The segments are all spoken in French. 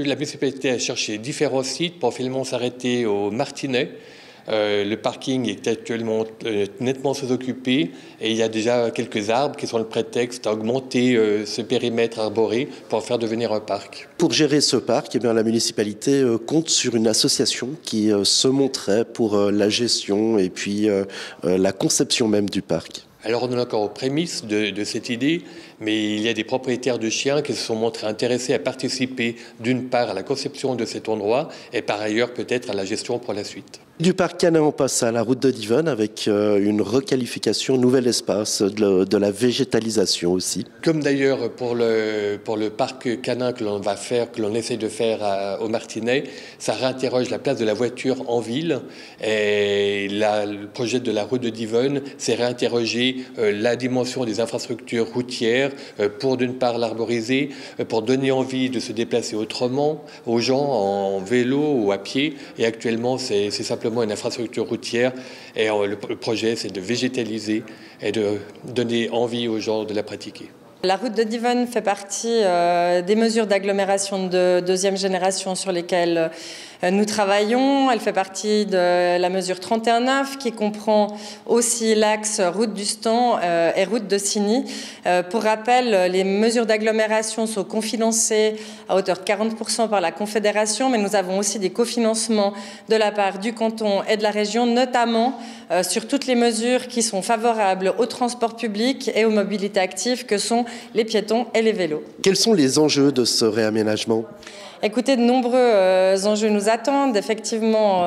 La municipalité a cherché différents sites pour finalement s'arrêter au Martinet. Le parking est actuellement nettement sous-occupé et il y a déjà quelques arbres qui sont le prétexte à augmenter ce périmètre arboré pour en faire devenir un parc. Pour gérer ce parc, eh bien, la municipalité compte sur une association qui se montrait pour la gestion et puis la conception même du parc. Alors on est encore aux prémices de cette idée, mais il y a des propriétaires de chiens qui se sont montrés intéressés à participer d'une part à la conception de cet endroit et par ailleurs peut-être à la gestion pour la suite. Du parc canin, on passe à la route de Divonne avec une requalification, nouvel espace, de la végétalisation aussi. Comme d'ailleurs pour le parc canin que l'on va faire, que l'on essaie de faire au Martinet, ça réinterroge la place de la voiture en ville. Et le projet de la route de Divonne, c'est réinterroger la dimension des infrastructures routières pour d'une part l'arboriser, pour donner envie de se déplacer autrement aux gens en vélo ou à pied. Et actuellement, c'est simplement une infrastructure routière et le projet c'est de végétaliser et de donner envie aux gens de la pratiquer. La route de Divonne fait partie des mesures d'agglomération de deuxième génération sur lesquelles nous travaillons. Elle fait partie de la mesure 31-9 qui comprend aussi l'axe route du Stand et route de Signy. Pour rappel, les mesures d'agglomération sont cofinancées à hauteur de 40% par la Confédération, mais nous avons aussi des cofinancements de la part du canton et de la région, notamment sur toutes les mesures qui sont favorables au transport public et aux mobilités actives que sont les piétons et les vélos. Quels sont les enjeux de ce réaménagement ? Écoutez, de nombreux enjeux nous attendent. Effectivement,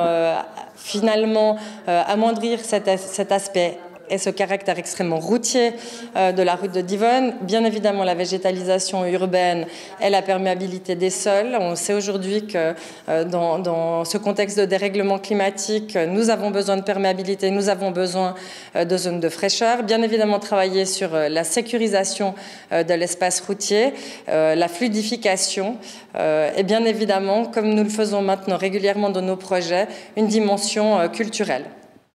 finalement, amoindrir cet aspect et ce caractère extrêmement routier de la route de Divonne. Bien évidemment, la végétalisation urbaine et la perméabilité des sols. On sait aujourd'hui que dans ce contexte de dérèglement climatique, nous avons besoin de perméabilité, nous avons besoin de zones de fraîcheur. Bien évidemment, travailler sur la sécurisation de l'espace routier, la fluidification et bien évidemment, comme nous le faisons maintenant régulièrement dans nos projets, une dimension culturelle.